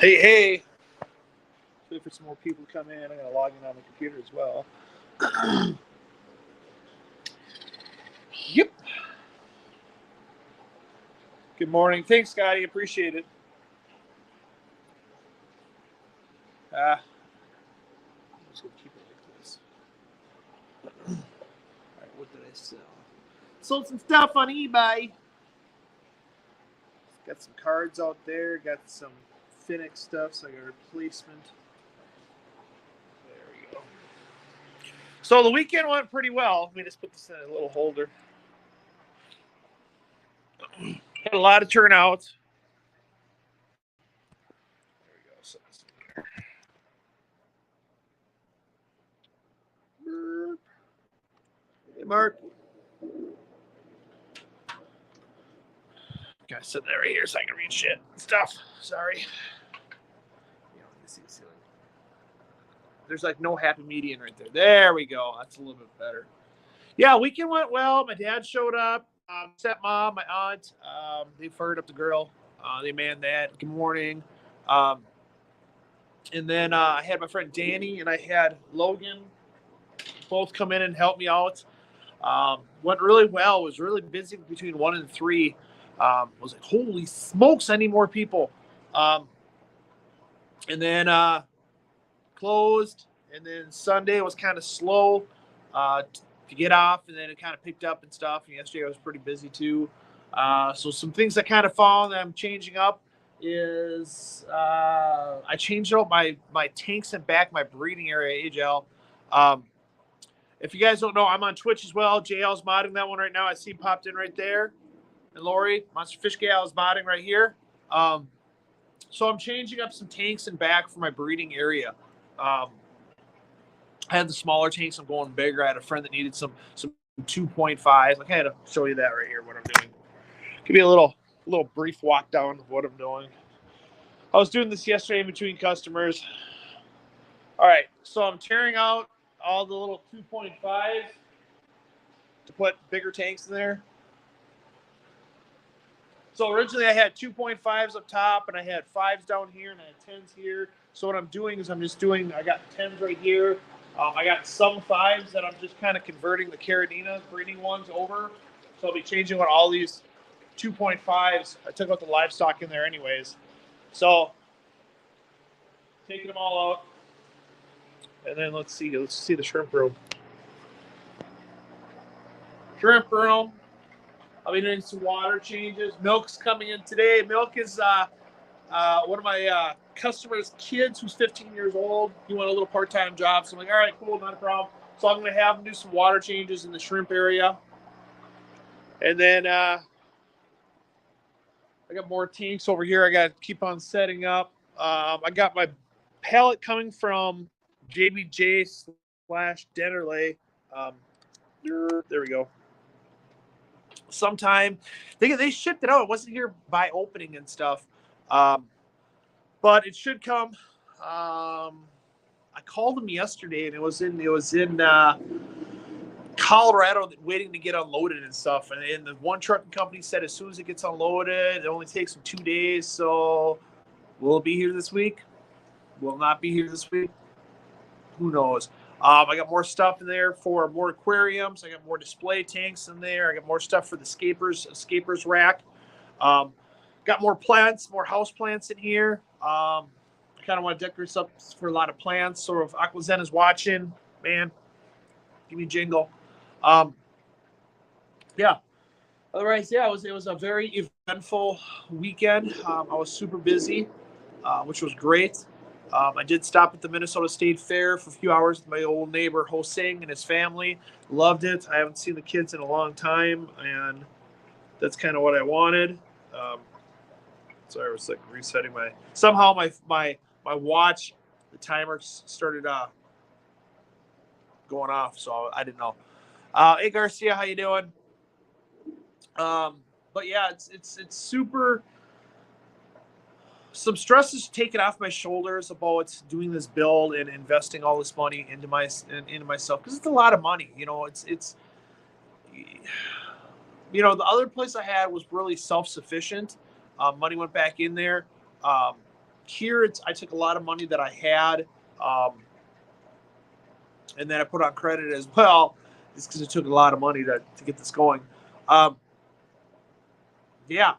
Hey. Wait for some more people to come in. I'm going to log in on the computer as well. Yep. Good morning. Thanks, Scotty. Appreciate it. I'm just going to keep it like this. All right, what did I sell? Sold some stuff on eBay. Got some cards out there. Got some Finnick stuff, so I got a replacement. There we go. So the weekend went pretty well. Let me just put this in a little holder. Had a lot of turnouts. There we go. So hey, Mark. Gotta sit that right here so I can read shit stuff. Sorry. There's like no happy median right there. There we go. That's a little bit better. Yeah, weekend went well. My dad showed up. Stepmom, my aunt, they fired up the grill. They manned that. Good morning. And then I had my friend Danny and I had Logan both come in and help me out. Went really well. It was really busy between 1 and 3. I was like, holy smokes, I need more people. And then closed. And then Sunday was kind of slow to get off, and then it kind of picked up and stuff. And yesterday I was pretty busy too. So some things I kind of found that I'm changing up is I changed out my tanks and back my breeding area, AJL. If you guys don't know, I'm on Twitch as well. JL's modding that one right now. I see him popped in right there. And Lori, Monster Fish Gal is modding right here. So I'm changing up some tanks and back for my breeding area. I had the smaller tanks. I'm going bigger. I had a friend that needed some 2.5s. Like I had to show you that right here, what I'm doing. Give me a little brief walk down of what I'm doing. I was doing this yesterday in between customers. All right, so I'm tearing out all the little 2.5s to put bigger tanks in there. So originally I had 2.5s up top, and I had 5s down here, and I had 10s here. So what I'm doing is I got 10s right here. I got some 5s that I'm just kind of converting the Caradina breeding ones over. So I'll be changing out all these 2.5s. I took out the livestock in there anyways. So taking them all out. And then let's see the shrimp room. Shrimp room. I'll be doing some water changes. Milk's coming in today. Milk is one of my customers' kids who's 15 years old. He wanted a little part-time job. So I'm like, all right, cool, not a problem. So I'm going to have him do some water changes in the shrimp area. And then I got more tanks over here. I got to keep on setting up. I got my pallet coming from JBJ/Dennerley. There we go. Sometime they shipped it out. It wasn't here by opening and stuff. But it should come. I called them yesterday, and it was in Colorado, waiting to get unloaded and stuff. And the one trucking company said as soon as it gets unloaded, it only takes them 2 days. So will it be here this week? Will it not be here this week? Who knows? I got more stuff in there for more aquariums. I got more display tanks in there. I got more stuff for the escapers rack. Got more plants, more house plants in here. I kind of want to decorate up for a lot of plants. So if Aquazen is watching, man, give me a jingle. Yeah. Otherwise, yeah, it was a very eventful weekend. I was super busy, which was great. I did stop at the Minnesota State Fair for a few hours with my old neighbor Hoseng and his family. Loved it. I haven't seen the kids in a long time, and that's kind of what I wanted. Sorry, I was like resetting somehow my watch, the timer started going off, so I didn't know. Hey Garcia, how you doing? But yeah, it's super. Some stress is taken off my shoulders about doing this build and investing all this money into myself, because it's a lot of money. It's the other place I had was really self-sufficient. Money went back in there. here, I took a lot of money that I had, and then I put on credit as well, just because it took a lot of money to get this going. Yeah,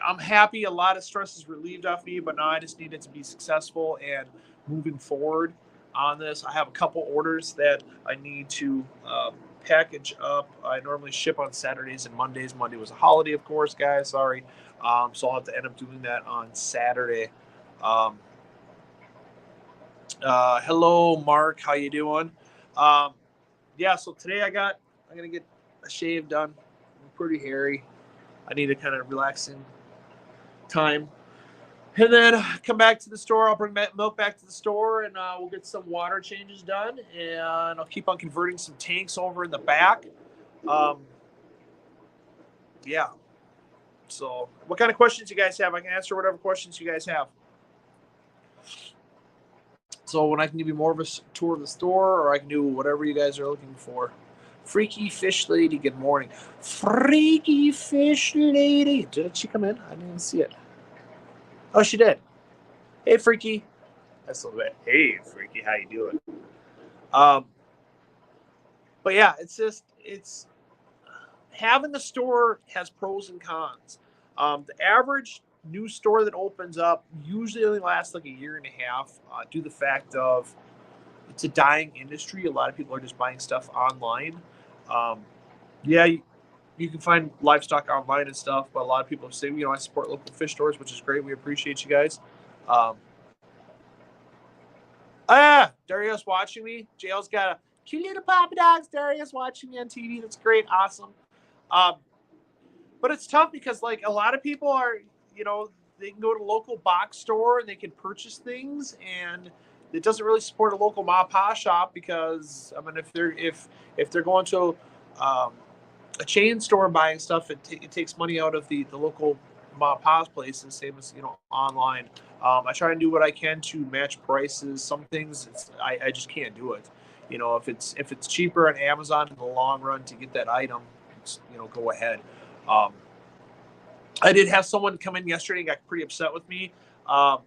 I'm happy. A lot of stress is relieved off me, but now I just need it to be successful and moving forward on this. I have a couple orders that I need to package up. I normally ship on Saturdays and Mondays. Monday was a holiday, of course, guys. Sorry. So I'll have to end up doing that on Saturday. Hello, Mark. How you doing? Yeah, so today I'm gonna get a shave done. I'm pretty hairy. I need a kind of relaxing time. And then come back to the store. I'll bring milk back to the store, and we'll get some water changes done. And I'll keep on converting some tanks over in the back. Yeah. So what kind of questions you guys have? I can answer whatever questions you guys have. So when I can give you more of a tour of the store, or I can do whatever you guys are looking for. Freaky Fish Lady, good morning. Freaky Fish Lady. Did she come in? I didn't even see it. Oh, she did. Hey, Freaky. That's a little bit. Hey, Freaky, how you doing? But yeah, it's having the store has pros and cons. The average new store that opens up usually only lasts like a year and a half, due to the fact of it's a dying industry. A lot of people are just buying stuff online. Yeah, you can find livestock online and stuff, but a lot of people say, I support local fish stores, which is great. We appreciate you guys. Dario's watching me. JL's got a cute little puppy dogs. Dario's watching me on TV. That's great. Awesome. But it's tough because, like, a lot of people are, they can go to a local box store and they can purchase things, and it doesn't really support a local mom and pop shop because, I mean, if they're going to a chain store buying stuff, it takes money out of the local mom and pop places, same as online. I try and do what I can to match prices. Some things I just can't do it. If it's cheaper on Amazon in the long run to get that item, go ahead. I did have someone come in yesterday and got pretty upset with me. I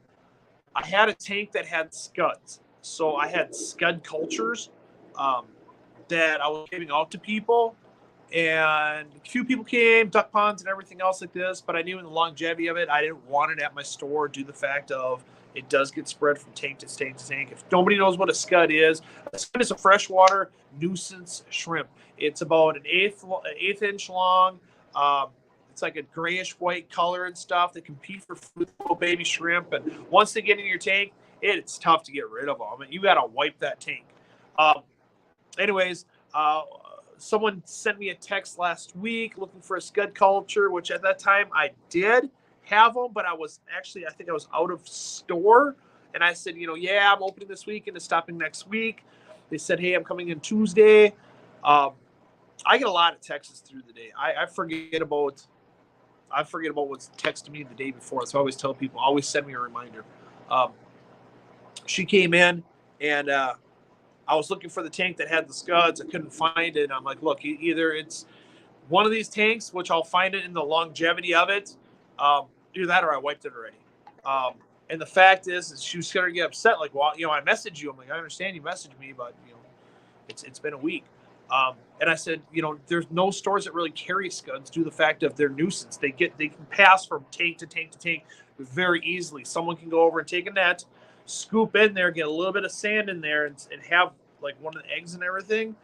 had a tank that had scuds, so I had scud cultures that I was giving out to people. And a few people came, duck ponds and everything else like this, but I knew in the longevity of it, I didn't want it at my store due to the fact of it does get spread from tank to tank to tank. If nobody knows what a scud is a freshwater nuisance shrimp. It's about an eighth inch long. It's like a grayish white color and stuff. They compete for food with little baby shrimp, and once they get in your tank, it's tough to get rid of them. And you got to wipe that tank. Anyways, someone sent me a text last week looking for a scud culture, which at that time I did have them, but I think I was out of store. And I said, yeah, I'm opening this week and it's stopping next week. They said, hey, I'm coming in Tuesday. I get a lot of texts through the day. I forget about what's texted me the day before. So I always tell people, always send me a reminder. She came in and I was looking for the tank that had the scuds. I couldn't find it. I'm like, look, either it's one of these tanks, which I'll find it in the longevity of it. Either that or I wiped it already. And the fact is she was going to get upset. Like, well, I messaged you. I'm like, I understand you messaged me, but it's been a week. And I said, there's no stores that really carry scuds due to the fact of their nuisance. They can pass from tank to tank to tank very easily. Someone can go over and take a net, scoop in there, get a little bit of sand in there, and have like one of the eggs and everything,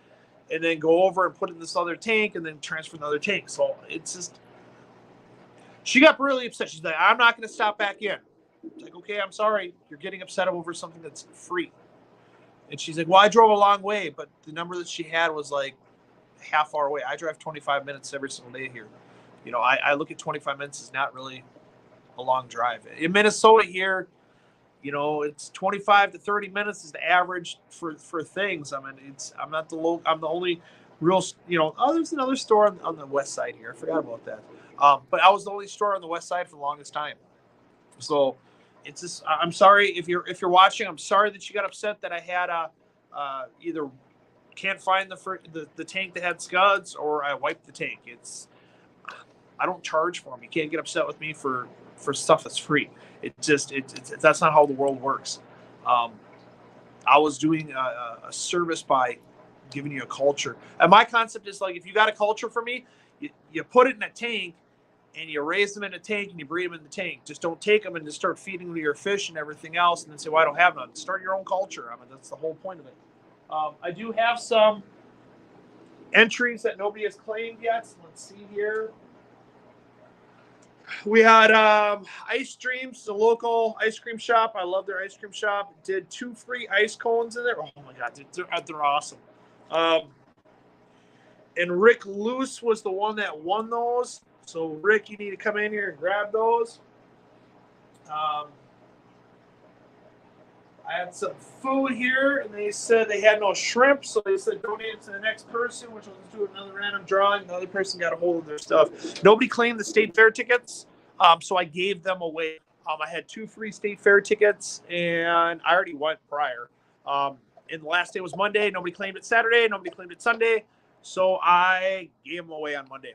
and then go over and put it in this other tank and then transfer another tank. So it's just, she got really upset. She's like, I'm not going to stop back in. It's like, okay, I'm sorry. You're getting upset over something that's free. And she's like, well, I drove a long way, but the number that she had was like half hour away. I drive 25 minutes every single day here. I look at 25 minutes as not really a long drive. In Minnesota here, it's 25 to 30 minutes is the average for things. I mean, I'm the only real, there's another store on the west side here. I forgot about that. But I was the only store on the west side for the longest time. So it's just, I'm sorry if you're watching, I'm sorry that you got upset that I had either can't find the tank that had scuds or I wiped the tank. I don't charge for them. You can't get upset with me for stuff that's free. That's not how the world works. I was doing a service by giving you a culture. And my concept is like, if you got a culture for me, you put it in a tank and you raise them in a tank and you breed them in the tank. Just don't take them and just start feeding them to your fish and everything else and then say, well, I don't have none. Start your own culture. I mean, that's the whole point of it. I do have some entries that nobody has claimed yet. So let's see here. We had Ice Dreams, the local ice cream shop. I love their ice cream shop. Did 2 free ice cones in there. Oh my God, they're awesome. And Rick Luce was the one that won those. So Rick, you need to come in here and grab those. I had some food here, and they said they had no shrimp, so they said donate it to the next person, which will just do another random drawing. The other person got a hold of their stuff. Nobody claimed the state fair tickets, so I gave them away. I had 2 free state fair tickets, and I already went prior. And the last day was Monday. Nobody claimed it Saturday. Nobody claimed it Sunday, so I gave them away on Monday.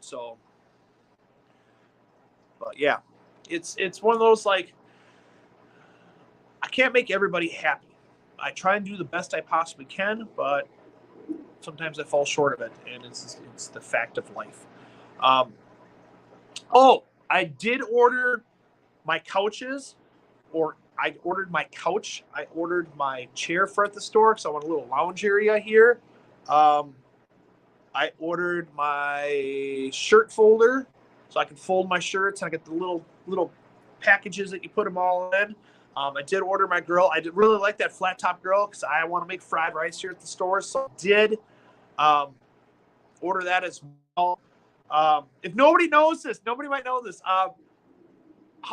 So, but yeah, it's one of those like, I can't make everybody happy. I try and do the best I possibly can, but sometimes I fall short of it, and it's the fact of life. I did order my couches, or I ordered my couch. I ordered my chair for at the store because I want a little lounge area here. I ordered my shirt folder so I can fold my shirts, and I get the little packages that you put them all in. I did order my grill. I did really like that flat top grill because I want to make fried rice here at the store. So I did order that as well. If nobody knows this, nobody might know this. How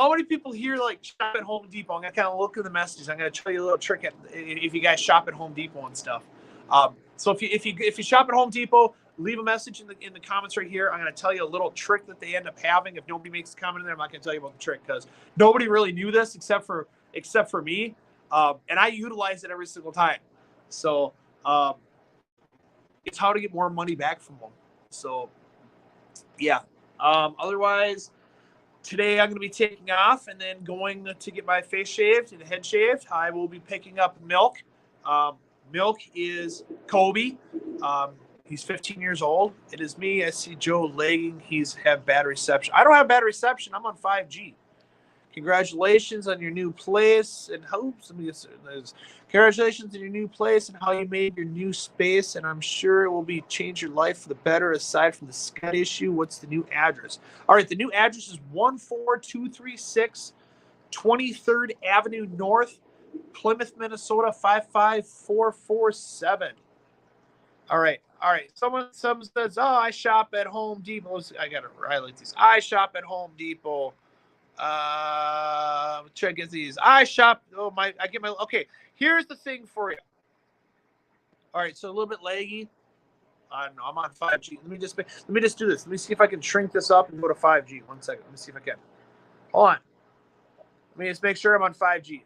many people here like shop at Home Depot? I'm gonna kind of look at the messages. I'm gonna show you a little trick if you guys shop at Home Depot and stuff. So if you shop at Home Depot, leave a message in the comments right here. I'm gonna tell you a little trick that they end up having. If nobody makes a comment in there, I'm not gonna tell you about the trick because nobody really knew this except for me, and I utilize it every single time. So it's how to get more money back from them. So yeah. Otherwise, today I'm going to be taking off and then going to get my face shaved and head shaved. I will be picking up Milk. Milk is Kobe. He's 15 years old. It is me. I see Joe lagging. He's have bad reception. I don't have bad reception. I'm on 5G. Congratulations on your new place and congratulations on your new place and how you made your new space, and I'm sure it will be change your life for the better. Aside from the scud issue, what's the new address? All right, the new address is 14236 23rd Avenue North, Plymouth, Minnesota 55447. All right. Someone says, "Oh, I shop at Home Depot." I gotta highlight these. I shop at Home Depot. Check these. I shop. Okay, here's the thing for you. All right, so a little bit laggy. I don't know. I'm on 5G. Let me just do this. Let me see if I can shrink this up and go to 5G. 1 second. Let me see if I can. Hold on. Let me just make sure I'm on 5G.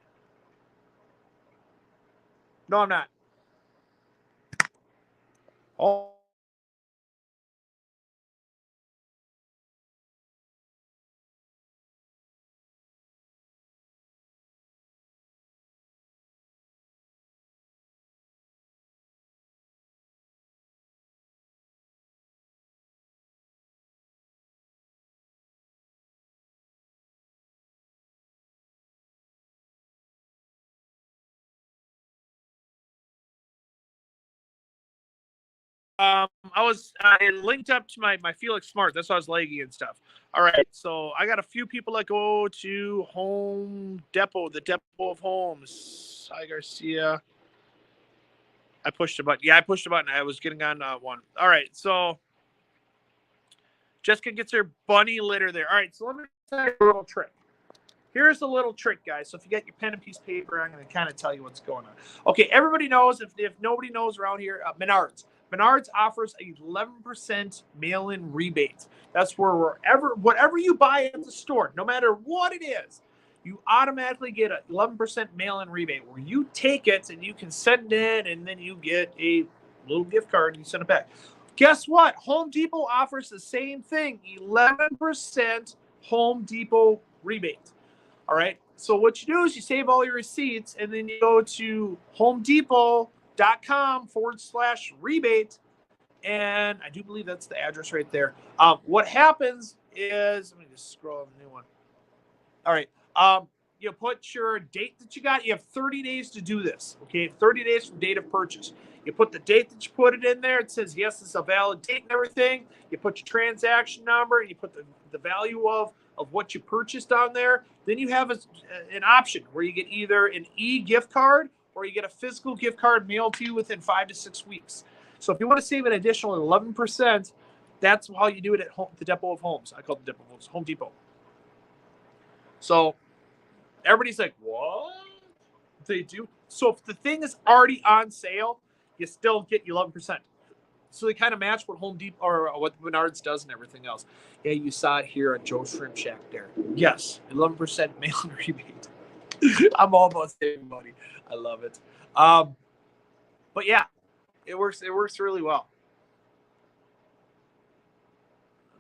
No, I'm not. Oh. I was linked up to my Felix Smart. That's why I was laggy and stuff. All right, so I got a few people that go to Home Depot, the Depot of Homes. Hi, Garcia. I pushed a button. Yeah, I pushed a button. I was getting on one. All right, so Jessica gets her bunny litter there. All right, so let me tell you a little trick. Here's a little trick, guys. So if you get your pen and piece of paper, I'm going to kind of tell you what's going on. Okay, everybody knows, if nobody knows around here, Menards. Menards offers a 11% mail-in rebate. That's where whatever you buy at the store, no matter what it is, you automatically get an 11% mail-in rebate where you take it and you can send it in, and then you get a little gift card and you send it back. Guess what? Home Depot offers the same thing, 11% Home Depot rebate. All right. So what you do is you save all your receipts and then you go to homedepot.com/rebate. And I do believe that's the address right there. What happens is, let me just scroll on the new one. All right. You put your date that you got. You have 30 days to do this. Okay. 30 days from date of purchase. You put the date that you put it in there. It says, yes, it's a valid date and everything. You put your transaction number. You put the value of what you purchased on there. Then you have an option where you get either an e-gift card or you get a physical gift card mailed to you within 5 to 6 weeks. So if you want to save an additional 11%, that's how you do it at the Depot of Homes. I call it the Depot of Homes, Home Depot. So everybody's like, what? They do. So if the thing is already on sale, you still get 11%. So they kind of match what Home Depot or what Menards does and everything else. Yeah, you saw it here on Joe's Shrimp Shack there. Yes, 11% mail-in rebate. I'm all about saving money. I love it. But yeah, it works. It works really well.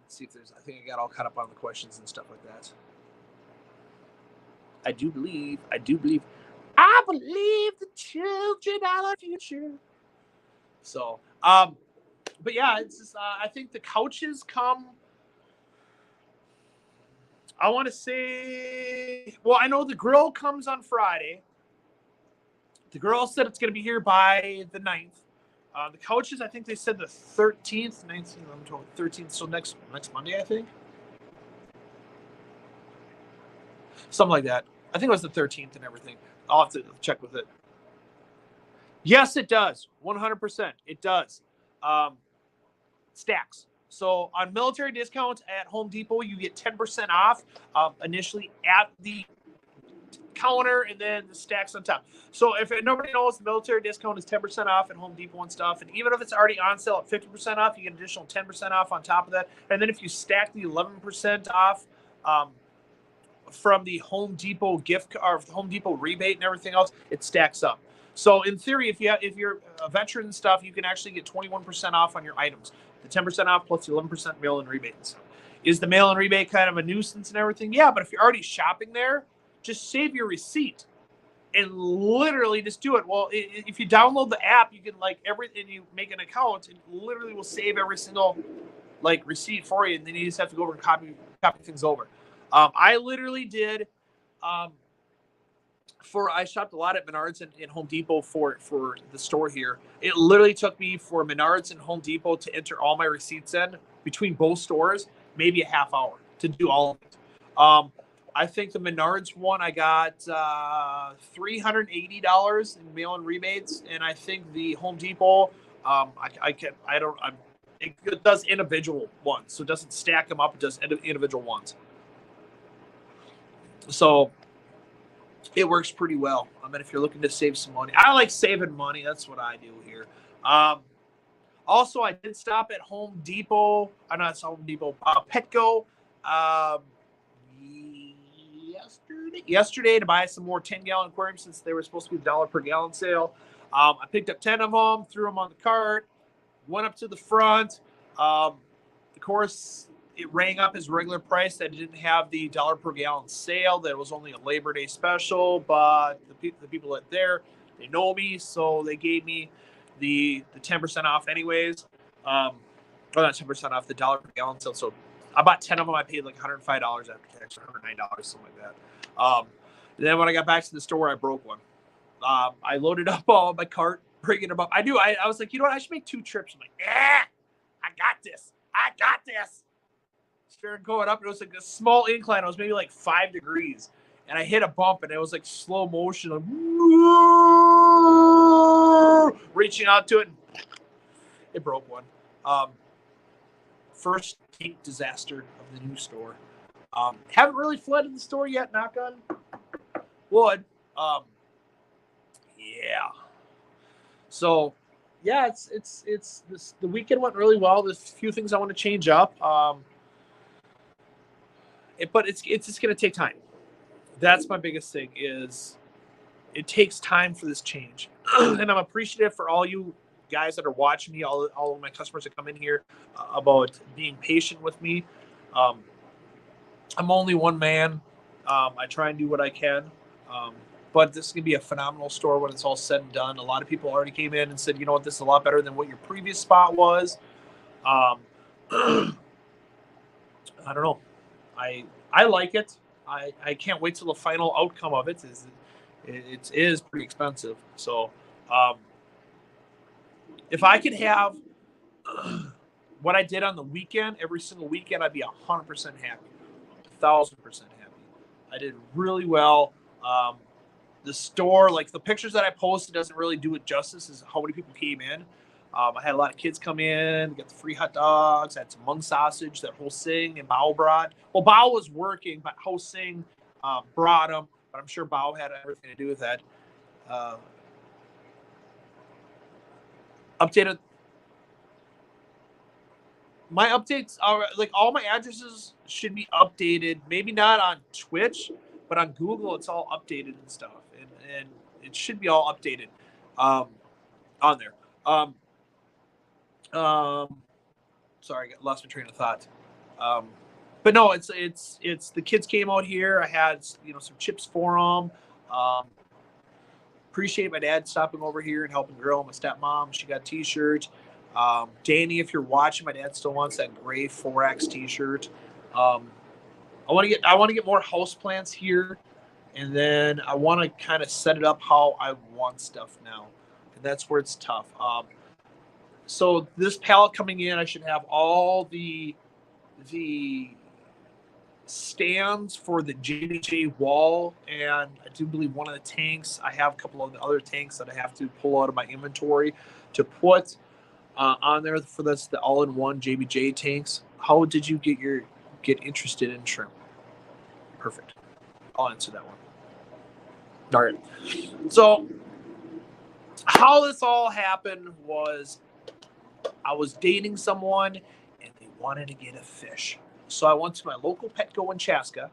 Let's see if there's. I think I got all caught up on the questions and stuff like that. I believe the children are the future. So, but yeah, it's just, I think the couches come. I want to say, well, I know the grill comes on Friday. The girl said it's going to be here by the 9th. The couches, I think they said the 13th, 19th, 12th, 13th. So next Monday, I think. Something like that. I think it was the 13th and everything. I'll have to check with it. Yes, it does. 100%. It does. Stacks. So on military discounts at Home Depot, you get 10% off initially at the counter and then the stacks on top. So if nobody knows, the military discount is 10% off at Home Depot and stuff. And even if it's already on sale at 50% off, you get an additional 10% off on top of that. And then if you stack the 11% off from the Home Depot gift or Home Depot rebate and everything else, it stacks up. So in theory, if you're a veteran and stuff, you can actually get 21% off on your items. The 10% off plus the 11% mail-in rebates. Is the mail-in rebate kind of a nuisance and everything? Yeah, but if you're already shopping there, just save your receipt and literally just do it. Well, if you download the app, you can and you make an account, it literally will save every single receipt for you, and then you just have to go over and copy things over. I literally did. I shopped a lot at Menards and Home Depot for the store here. It literally took me for Menards and Home Depot to enter all my receipts in between both stores, maybe a half hour to do all of it. I think the Menards one, I got $380 in mail-in rebates, and I think the Home Depot, it does individual ones, so it doesn't stack them up. It does individual ones. So it works pretty well. I mean, if you're looking to save some money, I like saving money. That's what I do here. Also, I did stop at Home Depot. I'm not Home Depot. Petco. Yesterday to buy some more 10-gallon aquariums since they were supposed to be the $1 per gallon sale. I picked up 10 of them, threw them on the cart, went up to the front. Of course, it rang up as regular price. That didn't have the $1 per gallon sale. That was only a Labor Day special, but the people that there, they know me, so they gave me the 10% off anyways. Or not 10% off, the $1 per gallon sale. So I bought 10 of them. I paid like $105 after tax, or $109, something like that. Then when I got back to the store, I broke one. I loaded up all my cart, bringing them up. I was like, you know what? I should make 2 trips. I'm like, I got this. Started going up. It was like a small incline. It was maybe like 5 degrees. And I hit a bump, and it was like slow motion. Like, reaching out to it. It broke one. First tank disaster of the new store. Haven't really flooded the store yet, knock on wood. Yeah. So, yeah, it's the weekend went really well. There's a few things I want to change up. But it's just going to take time. That's my biggest thing is it takes time for this change. And I'm appreciative for all you guys that are watching me, all of my customers that come in here, about being patient with me. I'm only one man. I try and do what I can. But this is going to be a phenomenal store when it's all said and done. A lot of people already came in and said, you know what, this is a lot better than what your previous spot was. I don't know. I like it. I can't wait till the final outcome of it. It is pretty expensive. So if I could have what I did on the weekend, every single weekend, I'd be 100% happy, 1,000% happy. I did really well. The store, like the pictures that I posted, doesn't really do it justice as how many people came in. I had a lot of kids come in, got the free hot dogs, I had some mung sausage that Ho Sing and Bao brought. Well, Bao was working, but Ho Sing brought them, but I'm sure Bao had everything to do with that. Updated. My updates are like all my addresses should be updated. Maybe not on Twitch, but on Google, it's all updated and stuff, and it should be all updated on there. Sorry, I lost my train of thought. But no, it's the kids came out here. I had some chips for them. Appreciate my dad stopping over here and helping grill. My stepmom, she got a T-shirt. Danny, if you're watching, my dad still wants that gray 4X T-shirt. I want to get more houseplants here, and then I want to kind of set it up how I want stuff now, and that's where it's tough. So this pallet coming in, I should have all the stands for the JBJ wall, and I do believe one of the tanks. I have a couple of the other tanks that I have to pull out of my inventory to put on there for this, the all-in-one JBJ tanks. How did you get interested in shrimp? Perfect. I'll answer that one. All right. So how this all happened was I was dating someone and they wanted to get a fish. So I went to my local Petco in Chaska.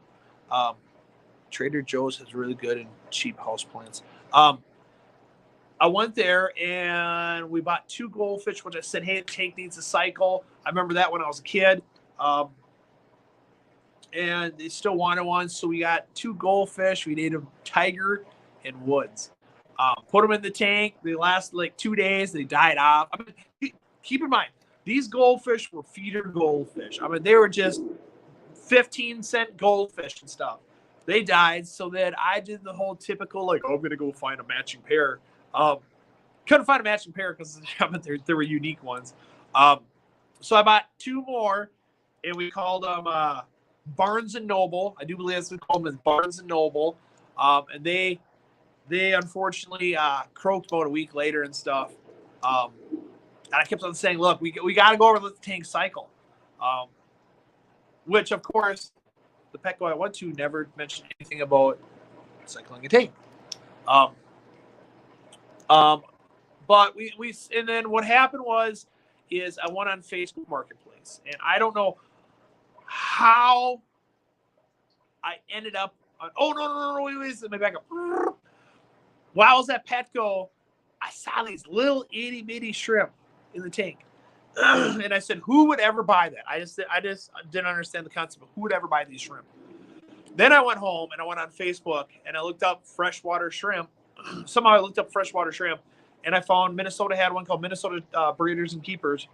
Trader Joe's has really good and cheap houseplants. I went there and we bought 2 goldfish, which I said, hey, the tank needs a cycle. I remember that when I was a kid. And they still wanted one. So we got 2 goldfish. We named them Tiger and Woods. Put them in the tank. They lasted like 2 days. They died off. I mean, keep in mind, these goldfish were feeder goldfish. I mean, they were just 15-cent goldfish and stuff. They died. So then I did the whole typical, like, I'm going to go find a matching pair. Couldn't find a matching pair because there were unique ones. So I bought 2 more, and we called them Barnes & Noble. I do believe that's what we called them, as Barnes & Noble. And they unfortunately croaked about a week later and stuff. And I kept on saying, look, we got to go over the tank cycle. Which, of course, the Petco I went to never mentioned anything about cycling a tank. But we and then what happened is I went on Facebook Marketplace, and I don't know how I ended up on, wait, let me back up. While I was at Petco, I saw these little itty bitty shrimp in the tank. And I said, who would ever buy that? I just didn't understand the concept of who would ever buy these shrimp. Then I went home and I went on Facebook and I looked up freshwater shrimp. Somehow I looked up freshwater shrimp, and I found Minnesota had one called Minnesota Breeders and Keepers.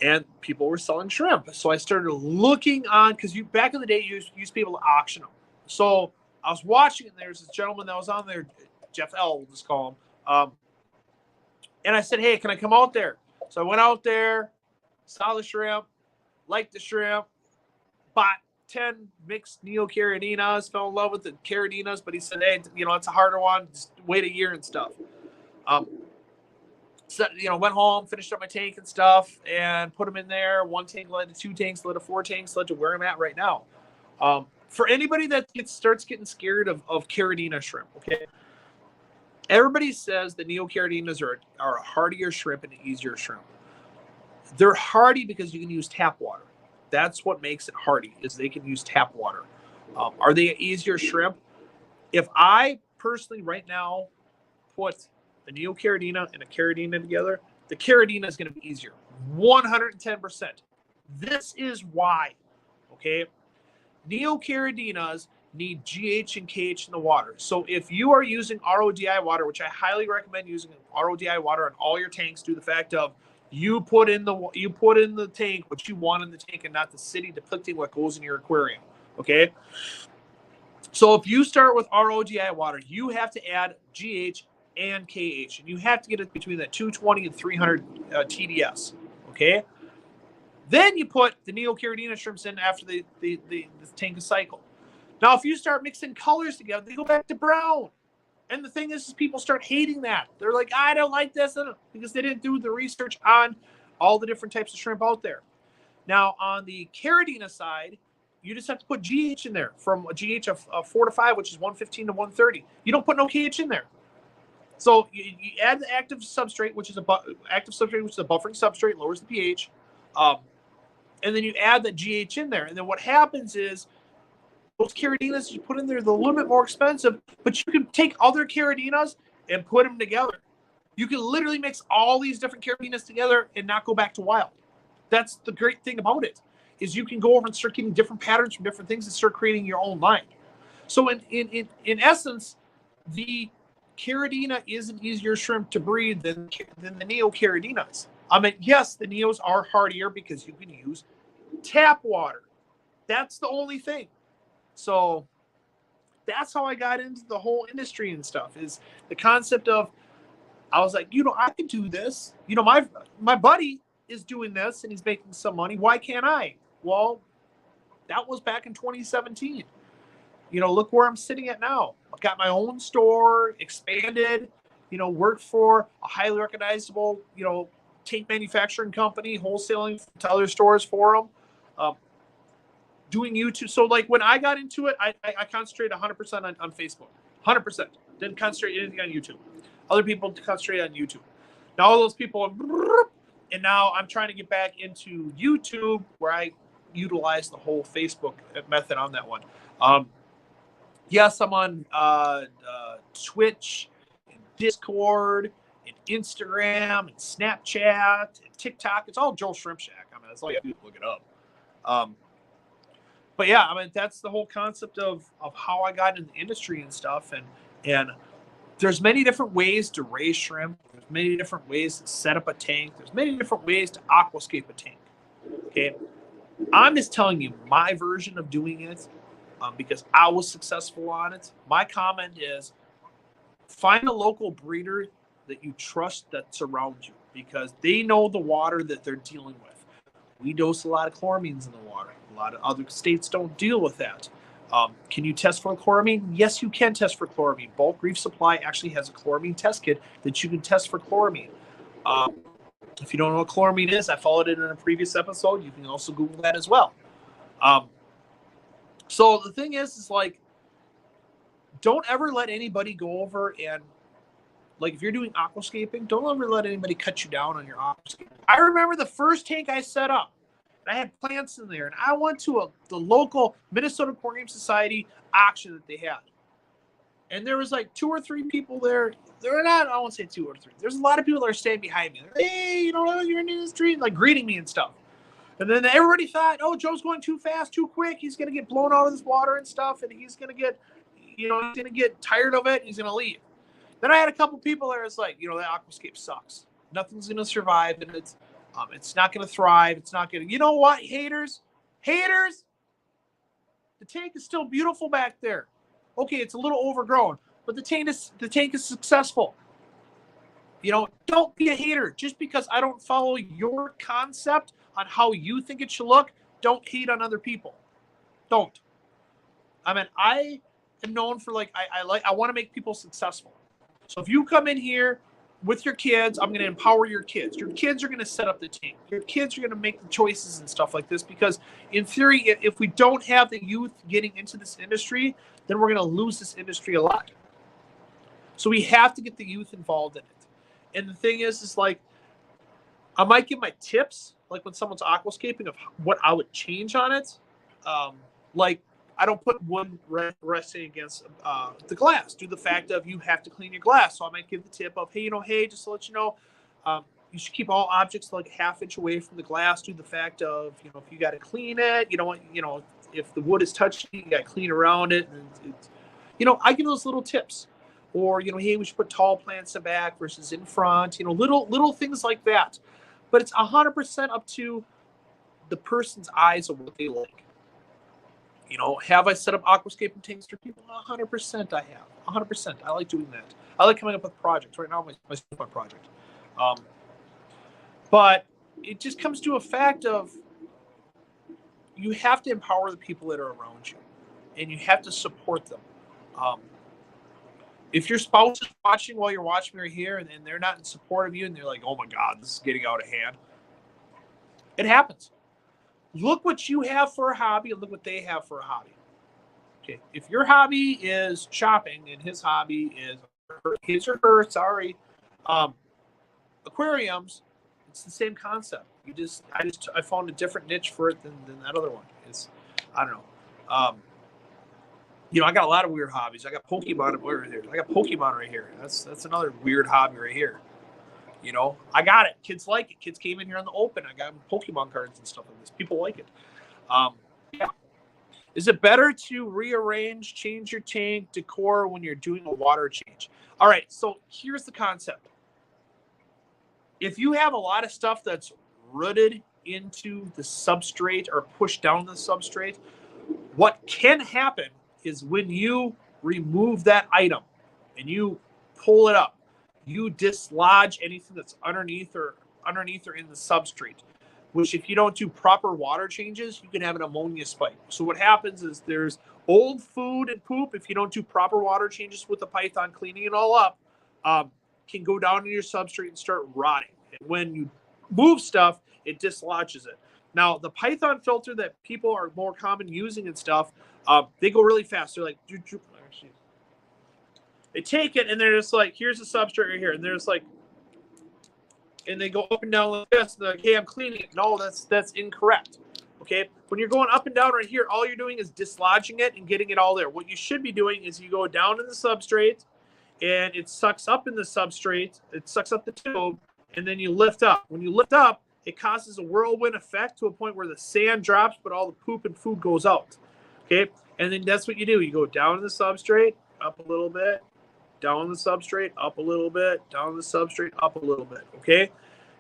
And people were selling shrimp. So I started looking on, because back in the day, you used to be able to auction them. So I was watching, and there's this gentleman that was on there, Jeff L., we'll just call him. And I said, hey, can I come out there? So I went out there, saw the shrimp, liked the shrimp, bought 10 mixed neocaradinas, fell in love with the caradinas, but he said, hey, it's a harder one, just wait a year and stuff. So, went home, finished up my tank and stuff, and put them in there. 1 tank led to 2 tanks, led to 4 tanks, led to where I'm at right now. For anybody that starts getting scared of caradina shrimp, okay? Everybody says the neocaradinas are a hardier shrimp and an easier shrimp. They're hardy because you can use tap water. That's what makes it hardy, is they can use tap water. Are they an easier shrimp? If I personally right now put a neocaridina and a caridina together, the caridina is going to be easier. 110%. This is why, okay? Neocaridinas need GH and KH in the water. So if you are using RODI water, which I highly recommend using RODI water on all your tanks, due to the fact of you put in the tank what you want in the tank and not the city depicting what goes in your aquarium, okay? So if you start with RODI water, you have to add GH and KH, and you have to get it between that 220 and 300 TDS, okay? Then you put the neocaridina shrimps in after the tank is cycled. Now, if you start mixing colors together, they go back to brown. And the thing is people start hating that. They're like, I don't like this, because they didn't do the research on all the different types of shrimp out there. Now, on the caridina side, you just have to put GH in there from a GH of 4 to 5, which is 115 to 130. You don't put no KH in there. So you add the active substrate, which is a buffering substrate, lowers the pH. And then you add the GH in there. And then what happens is those caridinas you put in there, they're a little bit more expensive, but you can take other caridinas and put them together. You can literally mix all these different caridinas together and not go back to wild. That's the great thing about it, is you can go over and start getting different patterns from different things and start creating your own line. So in essence, the caridina is an easier shrimp to breed than the neocaridinas. I mean, yes, the neos are hardier because you can use tap water. That's the only thing. So that's how I got into the whole industry and stuff, is the concept of, I was like, I can do this. My buddy is doing this and he's making some money. Why can't I? Well, that was back in 2017. Look where I'm sitting at now. I've got my own store, expanded, worked for a highly recognizable, tank manufacturing company, wholesaling to other stores for them, doing YouTube. So like when I got into it, I concentrated 100% on Facebook, 100%. Didn't concentrate anything on YouTube. Other people concentrate on YouTube. Now all those people and now I'm trying to get back into YouTube, where I utilize the whole Facebook method on that one. Yes, I'm on Twitch and Discord and Instagram and Snapchat and TikTok. It's all Joel Shrimp Shack. I mean, that's all you have to do, look it up. But yeah, I mean, that's the whole concept of how I got in the industry and stuff. And there's many different ways to raise shrimp. There's many different ways to set up a tank. There's many different ways to aquascape a tank. Okay, I'm just telling you my version of doing it, because I was successful on it. My comment is, find a local breeder that you trust that's around you, because they know the water that they're dealing with. We dose a lot of chloramines in the water. A lot of other states don't deal with that. Can you test for chloramine? Yes, you can test for chloramine. Bulk Reef Supply actually has a chloramine test kit that you can test for chloramine. If you don't know what chloramine is, I followed it in a previous episode. You can also Google that as well. So the thing is like, don't ever let anybody go over and, like, if you're doing aquascaping, don't ever let anybody cut you down on your aquascaping. I remember the first tank I set up, and I had plants in there, and I went to the local Minnesota Aquarium Society auction that they had. And there was like 2 or 3 people there. There were not, I won't say 2 or 3. There's a lot of people that are standing behind me. Like, hey, you're in the industry, like greeting me and stuff. And then everybody thought, oh, Joe's going too fast, too quick. He's going to get blown out of this water and stuff, and he's going to get, he's going to get tired of it, and he's going to leave. Then I had a couple people there. It's like, that aquascape sucks. Nothing's going to survive, and it's not going to thrive. It's not going to. You know what, haters? The tank is still beautiful back there. Okay, it's a little overgrown, but the tank is successful. Don't be a hater. Just because I don't follow your concept on how you think it should look, don't hate on other people. Don't. I mean, I am known for I want to make people successful. So if you come in here with your kids, I'm going to empower your kids. Your kids are going to set up the tank. Your kids are going to make the choices and stuff like this, because in theory, if we don't have the youth getting into this industry, then we're going to lose this industry a lot. So we have to get the youth involved in it. And the thing is like, I might give my tips, like when someone's aquascaping, of what I would change on it. Like I don't put one resting against the glass due to the fact of you have to clean your glass. So I might give the tip of, hey, hey, just to let you know, you should keep all objects like a half inch away from the glass due to the fact of, if you got to clean it, if the wood is touchy, you got to clean around it. And I give those little tips. Or, hey, we should put tall plants in back versus in front, little things like that. But it's 100% up to the person's eyes of what they like. Have I set up aquascaping tanks for people? 100% I have. 100%. I like doing that. I like coming up with projects. Right now, my project. But it just comes to a fact of you have to empower the people that are around you, and you have to support them. If your spouse is watching while you're watching me right here, and they're not in support of you, and they're like, oh my God, this is getting out of hand, it happens. Look what you have for a hobby and look what they have for a hobby. Okay, if your hobby is shopping and his hobby is aquariums, it's the same concept. I found a different niche for it than that other one. I don't know. I got a lot of weird hobbies. I got Pokemon right here. I got Pokemon right here. That's another weird hobby right here. I got it. Kids like it. Kids came in here on the open. I got Pokemon cards and stuff like this. People like it. Yeah. Is it better to rearrange, change your tank, decor when you're doing a water change? All right. So here's the concept. If you have a lot of stuff that's rooted into the substrate or pushed down the substrate, what can happen is when you remove that item and you pull it up, you dislodge anything that's underneath or in the substrate, which if you don't do proper water changes, you can have an ammonia spike. So what happens is there's old food and poop, if you don't do proper water changes with the python, cleaning it all up, can go down in your substrate and start rotting. And when you move stuff, it dislodges it. Now, the python filter that people are more common using and stuff, they go really fast. They're like, they take it and they're just like, here's the substrate right here. And they're just like, and they go up and down like this. And they're like, hey, I'm cleaning it. No, that's incorrect. Okay. When you're going up and down right here, all you're doing is dislodging it and getting it all there. What you should be doing is you go down in the substrate and it sucks up in the substrate. It sucks up the tube and then you lift up. When you lift up, it causes a whirlwind effect to a point where the sand drops, but all the poop and food goes out. Okay. And then that's what you do. You go down in the substrate, up a little bit, down the substrate, up a little bit, down the substrate, up a little bit. Okay.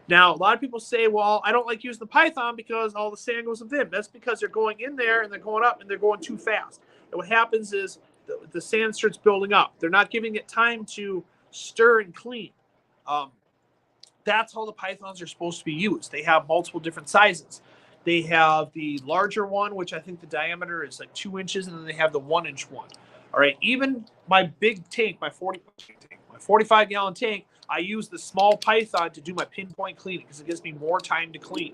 Now, a lot of people say, well, I don't like using the python because all the sand goes with them. That's because they're going in there and they're going up and they're going too fast. And what happens is the sand starts building up. They're not giving it time to stir and clean. That's how the pythons are supposed to be used. They have multiple different sizes. They have the larger one, which I think the diameter is like 2 inches, and then they have the 1 inch one. All right. Even my big tank, my 45-gallon tank, I use the small python to do my pinpoint cleaning because it gives me more time to clean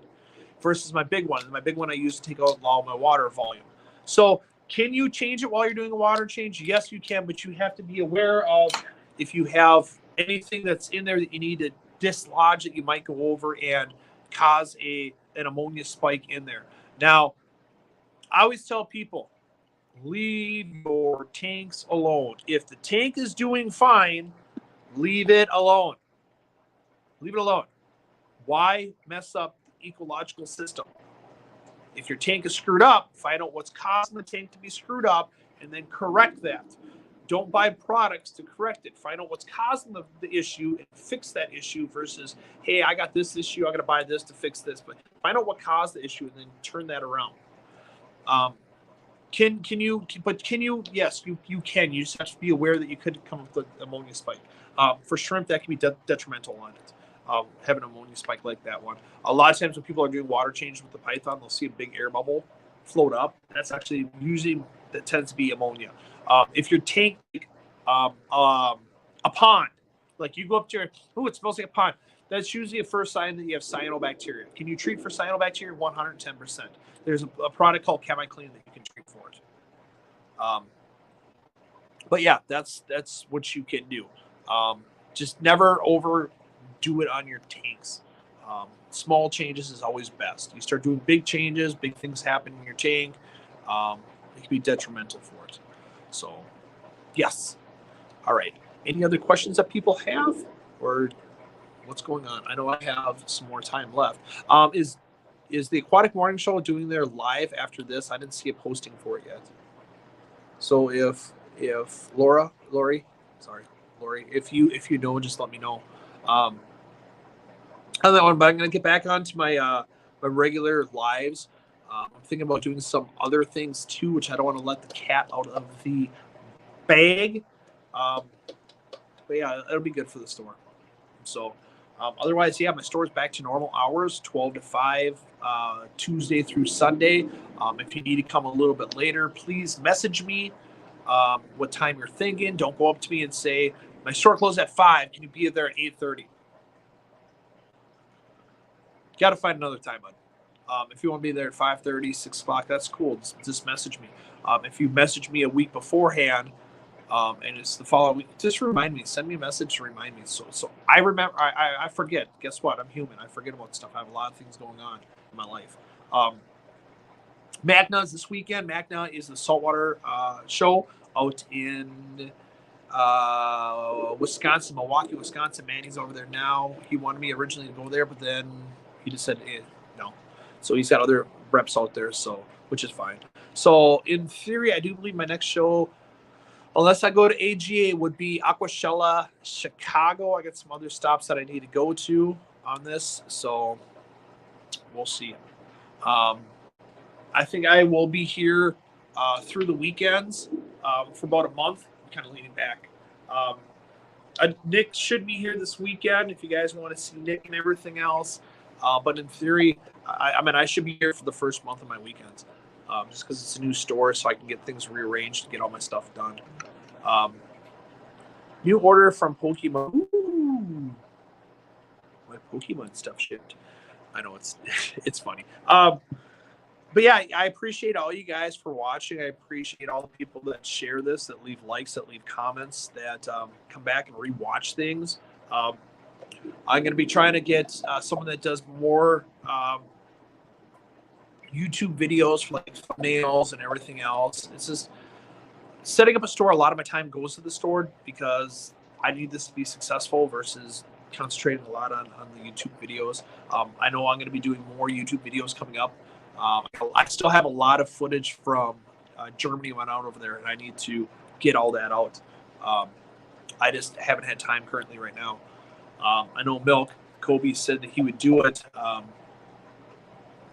versus my big one. And my big one I use to take out all my water volume. So can you change it while you're doing a water change? Yes, you can, but you have to be aware of if you have anything that's in there that you need to dislodge that you might go over and cause an ammonia spike in there. Now, I always tell people, leave your tanks alone. If the tank is doing fine, leave it alone. Leave it alone. Why mess up the ecological system? If your tank is screwed up, find out what's causing the tank to be screwed up and then correct that. Don't buy products to correct it. Find out what's causing the issue and fix that issue versus, hey, I got this issue, I got to buy this to fix this. But find out what caused the issue and then turn that around. Can you? Yes, you can. You just have to be aware that you could come up with an ammonia spike. For shrimp, that can be detrimental on it. Have an ammonia spike like that one. A lot of times when people are doing water change with the python, they'll see a big air bubble float up. That's actually usually, that tends to be ammonia. If your tank, a pond, like you go up to it smells like a pond. That's usually a first sign that you have cyanobacteria. Can you treat for cyanobacteria? 110%. There's a product called ChemiClean that you can treat for it. But yeah, that's what you can do. Just never overdo it on your tanks. Small changes is always best. You start doing big changes, big things happen in your tank. it can be detrimental for it. So, yes. All right. Any other questions that people have, or what's going on? I know I have some more time left. Is the Aquatic Morning Show doing their live after this? I didn't see a posting for it yet. So if Lori, if you know, just let me know. On that one, but I'm gonna get back onto my my regular lives. I'm thinking about doing some other things too, which I don't want to let the cat out of the bag. But yeah, it'll be good for the store. So otherwise, yeah, my store is back to normal hours, 12 to 5, Tuesday through Sunday. If you need to come a little bit later, please message me what time you're thinking. Don't go up to me and say, my store closed at 5. Can you be there at 8:30? Got to find another time, bud. If you want to be there at 5:30, 6 o'clock, that's cool. Just message me. If you message me a week beforehand, and it's the following week, just remind me. Send me a message to remind me. So I remember. I forget. Guess what? I'm human. I forget about stuff. I have a lot of things going on in my life. Magna's this weekend. Magna is the saltwater show out in Wisconsin, Milwaukee, Wisconsin. Manny's over there now. He wanted me originally to go there, but then he just said no. So he's got other reps out there, so which is fine. So in theory, I do believe my next show, unless I go to AGA, would be Aquashella, Chicago. I got some other stops that I need to go to on this, so we'll see. I think I will be here through the weekends for about a month. I'm kind of leaning back. Nick should be here this weekend if you guys want to see Nick and everything else. But in theory, I should be here for the first month of my weekends, just because it's a new store, so I can get things rearranged and get all my stuff done. New order from Pokemon. Ooh, my Pokemon stuff shipped. I know it's funny. But yeah, I appreciate all you guys for watching. I appreciate all the people that share this, that leave likes, that leave comments, that come back and rewatch things. I'm going to be trying to get someone that does more YouTube videos for like thumbnails and everything else. It's just setting up a store. A lot of my time goes to the store because I need this to be successful versus concentrating a lot on the YouTube videos. I know I'm going to be doing more YouTube videos coming up. I still have a lot of footage from Germany when I went over there, and I need to get all that out. I just haven't had time currently right now. I know Milk, Kobe said that he would do it.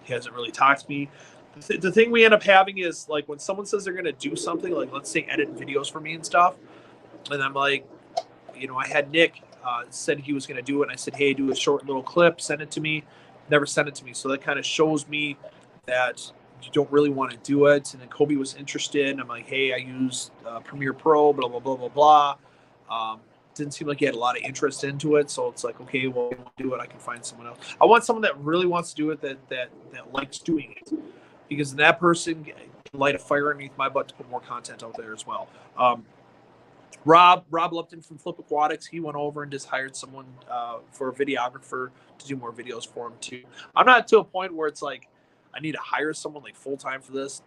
He hasn't really talked to me. The thing we end up having is, like, when someone says they're going to do something, like, let's say edit videos for me and stuff, and I'm like, I had Nick said he was going to do it, and I said, hey, do a short little clip, send it to me. Never sent it to me. So that kind of shows me that you don't really want to do it. And then Kobe was interested, and I'm like, hey, I use Premiere Pro, blah, blah, blah, blah, blah. Didn't seem like he had a lot of interest into it, so it's like, okay, well, I won't do it. I can find someone else. I want someone that really wants to do it, that likes doing it, because that person can light a fire underneath my butt to put more content out there as well. Rob Lupton from Flip Aquatics, he went over and just hired someone for a videographer to do more videos for him too. I'm not to a point where it's like I need to hire someone like full time for this.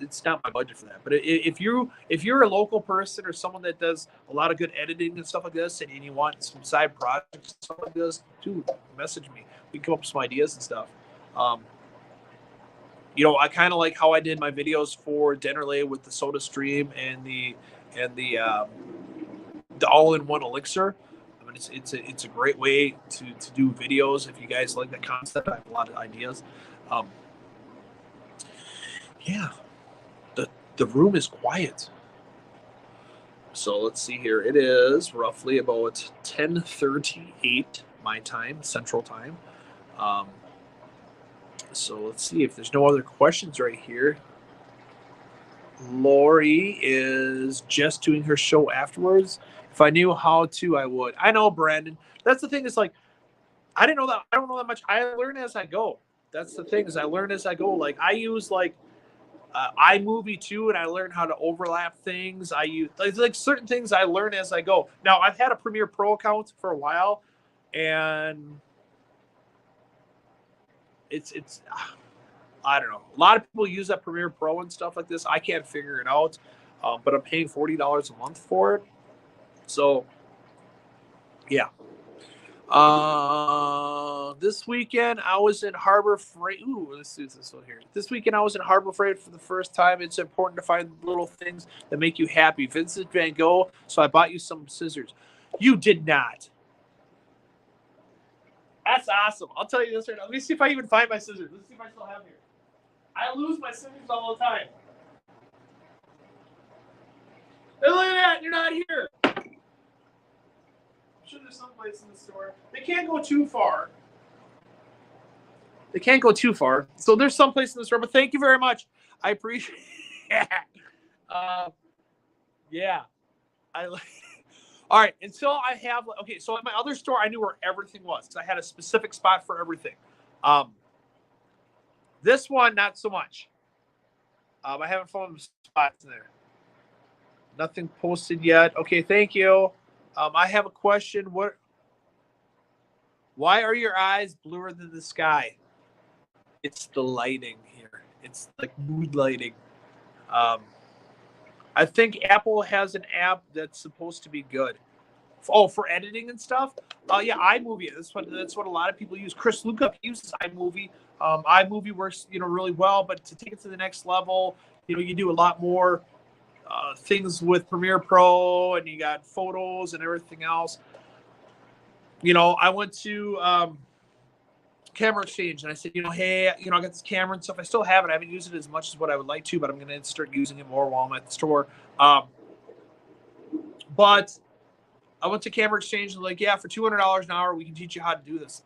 It's not my budget for that. But if you're a local person or someone that does a lot of good editing and stuff like this, and you want some side projects and stuff like this, dude, message me. We can come up with some ideas and stuff. I kind of like how I did my videos for Dennerley with the Soda Stream and the all-in-one elixir. I mean, it's a great way to do videos. If you guys like that concept, I have a lot of ideas. Yeah. The room is quiet. So let's see here. It is roughly about 10:38 my time, Central Time. So let's see if there's no other questions right here. Lori is just doing her show afterwards. If I knew how to, I would. I know, Brandon. That's the thing. Is like, I didn't know that. I don't know that much. I learn as I go. That's the thing. Is I learn as I go. Like, I use like iMovie too, and I learn how to overlap things. I use like certain things I learn as I go. Now, I've had a Premiere Pro account for a while, and I don't know. A lot of people use that Premiere Pro and stuff like this. I can't figure it out, but I'm paying $40 a month for it. So, yeah. This weekend I was in Harbor Freight. Ooh, let's do this one here. This weekend I was in Harbor Freight for the first time. It's important to find little things that make you happy. Vincent Van Gogh. So I bought you some scissors. You did not. That's awesome. I'll tell you this right now. Let me see if I even find my scissors. Let's see if I still have here. I lose my scissors all the time. Hey, look at that. You're not here. I'm sure there's someplace in the store. They can't go too far. They can't go too far. So there's someplace in the store. But thank you very much. I appreciate it. Yeah. All right. Until I have, okay, so at my other store, I knew where everything was because I had a specific spot for everything. This one, not so much. I haven't found the spots in there. Nothing posted yet. Okay, thank you. I have a question. Why are your eyes bluer than the sky? It's the lighting here. It's like mood lighting. I think Apple has an app that's supposed to be good. Oh, for editing and stuff? Yeah, iMovie. That's what a lot of people use. Chris Luca uses iMovie. iMovie works, really well, but to take it to the next level, you do a lot more things with Premiere Pro, and you got photos and everything else. I went to Camera Exchange, and I said, hey, I got this camera and stuff. I still have it. I haven't used it as much as what I would like to, but I'm going to start using it more while I'm at the store. But I went to Camera Exchange, and yeah, for $200 an hour, we can teach you how to do this.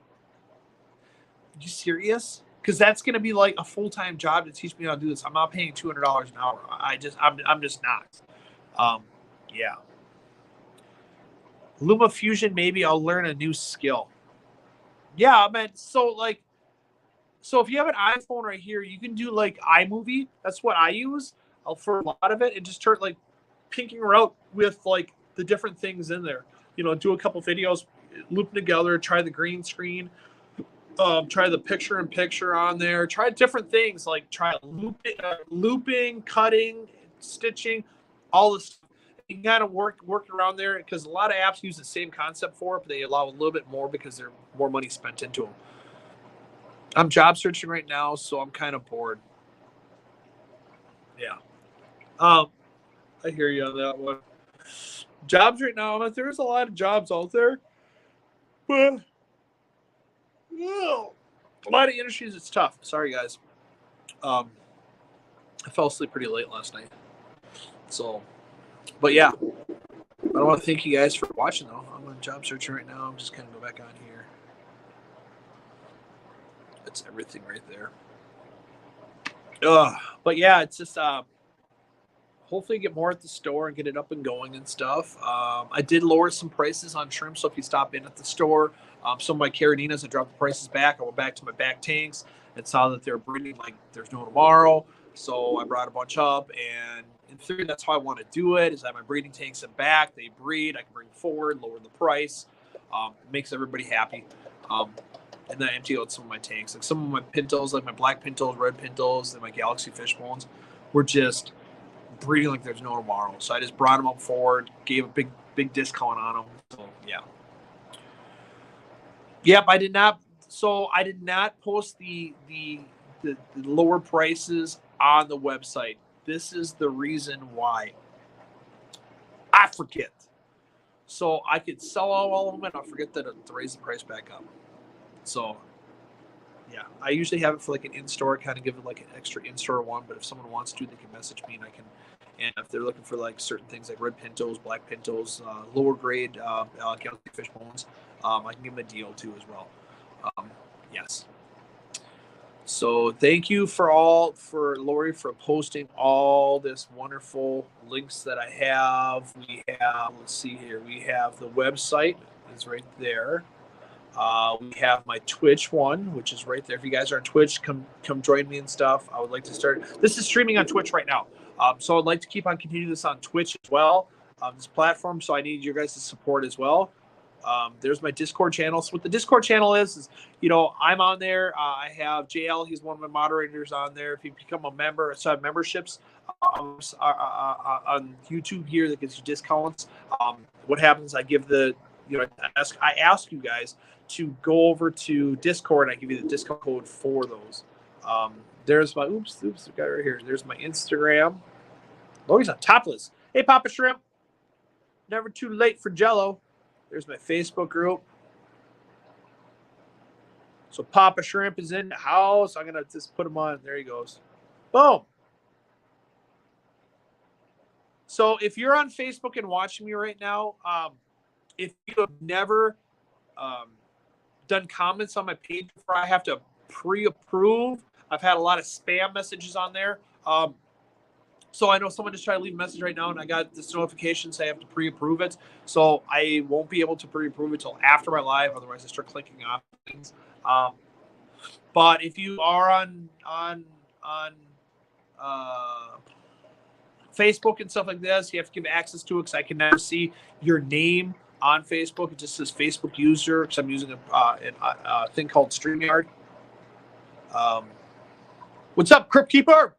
Are you serious? Because that's going to be like a full-time job to teach me how to do this. I'm not paying $200 an hour. I'm just not. Yeah. LumaFusion, maybe I'll learn a new skill. Yeah, man. So if you have an iPhone right here, you can do iMovie. That's what I use for a lot of it, and just start pinking around with the different things in there. Do a couple videos, loop them together, try the green screen, try the picture-in-picture on there, try different things try looping, cutting, stitching, all this. You can kind of work around there because a lot of apps use the same concept for it, but they allow a little bit more because there's more money spent into them. I'm job searching right now, so I'm kind of bored. Yeah. I hear you on that one. Jobs right now, there's a lot of jobs out there, but a lot of industries, it's tough. Sorry, guys. I fell asleep pretty late last night. So, but yeah. I want to thank you guys for watching, though. I'm on job searching right now. I'm just going to go back on here. That's everything right there. But yeah, it's just hopefully get more at the store and get it up and going and stuff. I did lower some prices on shrimp, so if you stop in at the store, some of my caradinas, I dropped the prices back. I went back to my back tanks and saw that they're breeding like there's no tomorrow. So I brought a bunch up, and in theory, that's how I want to do it, is I have my breeding tanks in back. They breed. I can bring forward, lower the price. It makes everybody happy. And then I empty out some of my tanks. Some of my pintos, like my black pintos, red pintos, and my Galaxy fish bones, were just breeding like there's no tomorrow. So I just brought them up forward, gave a big discount on them. So, yeah. Yep, I did not. So I did not post the lower prices on the website. This is the reason why. I forget. So I could sell all of them, and I'll forget to raise the price back up. So, yeah, I usually have it for an in-store, kind of give it an extra in-store one. But if someone wants to, they can message me, and I can. And if they're looking for certain things like red pintos, black pintos, lower grade Galaxy fish bones, I can give them a deal too as well. Yes. So thank you for Lori for posting all this wonderful links that I have. We have, let's see here, we have the website is right there. We have my Twitch one, which is right there. If you guys are on Twitch, come join me and stuff. I would like to start. This is streaming on Twitch right now. So I'd like to continue this on Twitch as well, this platform. So I need your guys' support as well. There's my Discord channel. So what the Discord channel is you know, I'm on there. I have JL. He's one of my moderators on there. If you become a member, so I have memberships on YouTube here that gives you discounts. What happens? I give the, you know, I ask you guys to go over to Discord, and I give you the discount code for those. There's my oops, got it right here. There's my Instagram. Oh, he's on topless. Hey, Papa Shrimp. Never too late for Jello. There's my Facebook group. So Papa Shrimp is in the house. I'm gonna just put him on. There he goes. Boom. So if you're on Facebook and watching me right now, if you have never done comments on my page before, I have to pre-approve. I've had a lot of spam messages on there. So I know someone just tried to leave a message right now, and I got this notification saying I have to pre-approve it. So I won't be able to pre-approve it until after my live. Otherwise, I start clicking off things. But if you are on Facebook and stuff like this, you have to give access to it, because I can now see your name on Facebook. It just says Facebook user, because I'm using a thing called StreamYard. What's up, Crypt Keeper?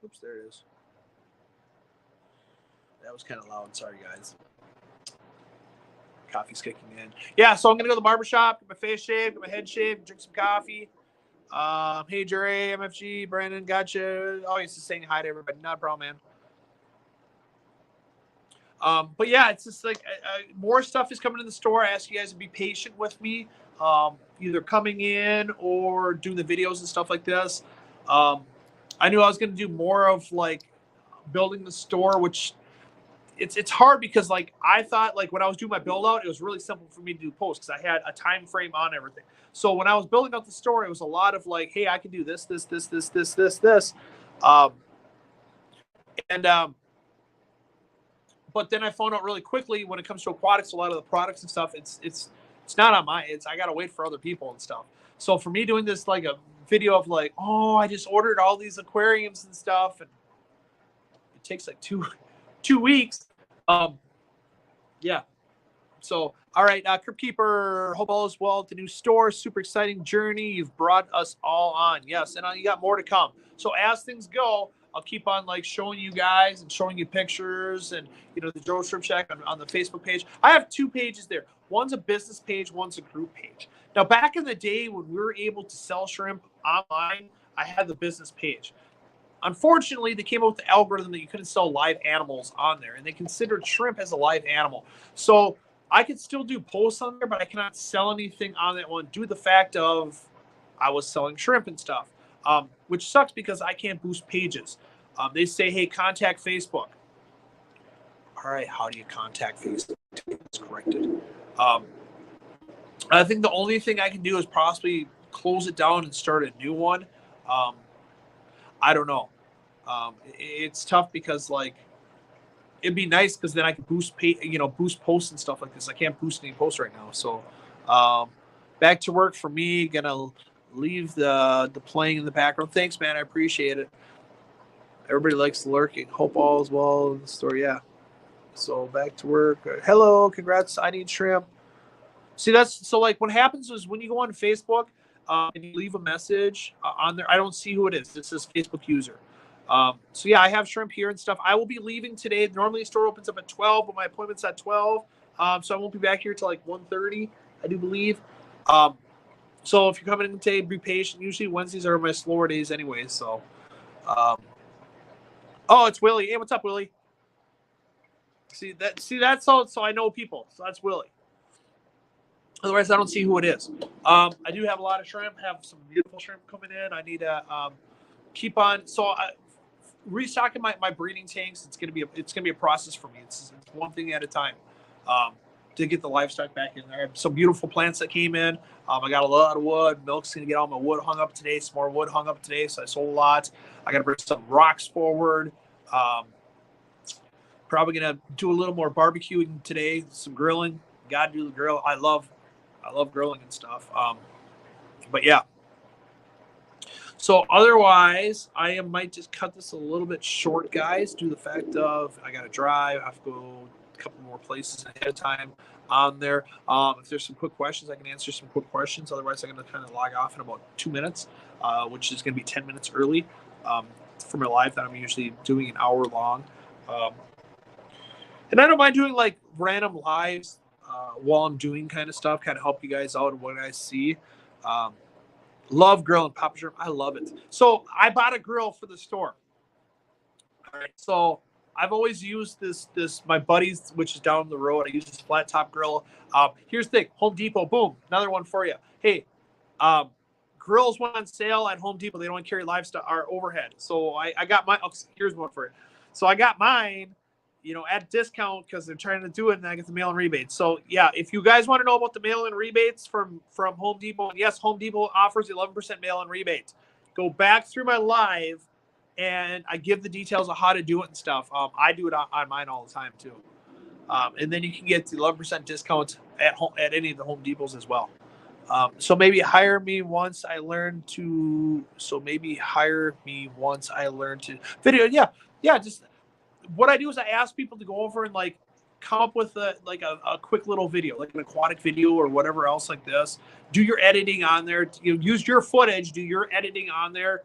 Oops, there it is. That was kind of loud. Sorry, guys. Coffee's kicking in. Yeah, so I'm going to go to the barbershop, get my face shaved, get my head shaved, drink some coffee. Hey, Jerry, MFG, Brandon, gotcha. Oh, he's just saying hi to everybody. Not a problem, man. But yeah, it's just like more stuff is coming in the store. I ask you guys to be patient with me, either coming in or doing the videos and stuff like this. I knew I was going to do more of like building the store, which it's hard because like I thought like when I was doing my build out, it was really simple for me to do posts because I had a time frame on everything. So when I was building out the store, it was a lot of like, hey, I can do this. But then I found out really quickly when it comes to aquatics, a lot of the products and stuff, it's not on my, I got to wait for other people and stuff. So for me doing this, like a video of like, oh, I just ordered all these aquariums and stuff, and it takes like two weeks. Yeah. So, all right, Crypt Keeper, hope all is well at the new store. Super exciting journey you've brought us all on. Yes, and you got more to come. So as things go, I'll keep on like showing you guys and showing you pictures and, you know, the Joe Shrimp Shack on the Facebook page. I have two pages there. One's a business page, one's a group page. Now, back in the day when we were able to sell shrimp online, I had the business page. Unfortunately, they came up with the algorithm that you couldn't sell live animals on there, and they considered shrimp as a live animal. So I could still do posts on there, but I cannot sell anything on that one due to the fact of I was selling shrimp and stuff, which sucks because I can't boost pages. They say, hey, contact Facebook. All right, how do you contact Facebook? It's corrected. I think the only thing I can do is possibly close it down and start a new one. I don't know. It's tough because like it'd be nice because then I could boost posts and stuff like this. I can't boost any posts right now. So back to work for me. Gonna leave the playing in the background. Thanks, man. I appreciate it. Everybody likes lurking. Hope all is well in the store. Yeah. So back to work. Hello, congrats. I need shrimp. See, that's so like what happens is when you go on Facebook and you leave a message on there, I don't see who it is. It says Facebook user. So yeah, I have shrimp here and stuff. I will be leaving today. Normally the store opens up at 12, but my appointment's at 12. So I won't be back here till like 1:30, I do believe. So if you're coming in today, be patient. Usually Wednesdays are my slower days anyway. So, oh, it's Willie. Hey, what's up, Willie? See that's all. So I know people. So that's Willie. Otherwise, I don't see who it is. I do have a lot of shrimp. Have some beautiful shrimp coming in. I need to keep on. So restocking my breeding tanks. It's gonna be a process for me. It's one thing at a time. To get the livestock back in there. I have some beautiful plants that came in. I got a lot of wood. Milk's gonna get all my wood hung up today. Some more wood hung up today, so I sold a lot. I got to bring some rocks forward. Probably gonna do a little more barbecuing today. Some grilling. Got to do the grill. I love grilling and stuff. But yeah. So otherwise, might just cut this a little bit short, guys, due to the fact of I got to drive. I have to go a couple more places ahead of time on there. If there's some quick questions, I can answer some quick questions. Otherwise, I'm going to kind of log off in about 2 minutes, which is going to be 10 minutes early for my live that I'm usually doing an hour long. And I don't mind doing like random lives while I'm doing kind of stuff, kind of help you guys out and what I see. Love grilling Papa Shrimp. I love it. So I bought a grill for the store. All right. So I've always used this my buddy's, which is down the road. I use this flat top grill. Here's the thing, Home Depot, boom, another one for you. Hey, grills went on sale at Home Depot. They don't carry livestock or overhead. So I got mine. Oh, here's one for you. So I got mine, at discount because they're trying to do it, and I get the mail-in rebates. So yeah, if you guys want to know about the mail-in rebates from Home Depot, and yes, Home Depot offers 11% mail-in rebate. Go back through my live, and I give the details of how to do it and stuff. I do it on mine all the time too. And then you can get the 11% discount at any of the Home Depots as well. So maybe hire me once I learn to. Video. Yeah. Just what I do is I ask people to go over and like come up with a quick little video, like an aquatic video or whatever else like this. Do your editing on there. Use your footage. Do your editing on there.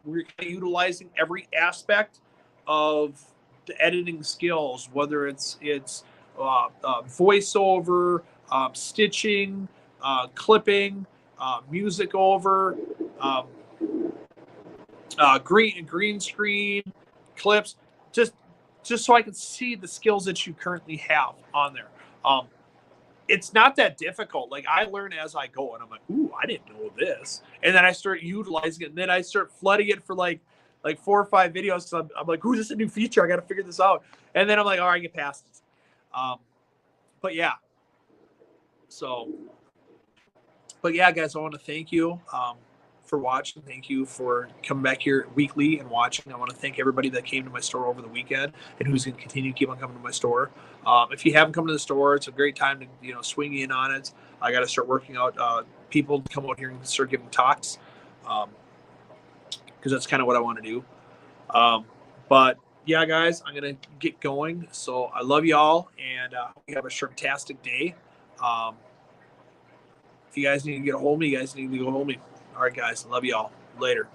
We're kind of utilizing every aspect of the editing skills, whether it's voiceover, stitching, clipping, music over, green screen, clips, just so I can see the skills that you currently have on there. It's not that difficult. Like I learn as I go, and I'm like, ooh, I didn't know this, and then I start utilizing it, and then I start flooding it for like 4 or 5 videos. So I'm like, ooh, this is a new feature. I got to figure this out, and then I'm like, all right, get past it. But yeah. But yeah, guys, I want to thank you for watching. Thank you for coming back here weekly and watching. I want to thank everybody that came to my store over the weekend and who's going to continue to keep on coming to my store. If you haven't come to the store, it's a great time to swing in on it. I got to start working out people to come out here and start giving talks because that's kind of what I want to do. But yeah, guys, I'm going to get going. So I love you all, and you have a shrimptastic day. If you guys need to get a hold of me, you guys need to get a hold of me. All right, guys. Love you all. Later.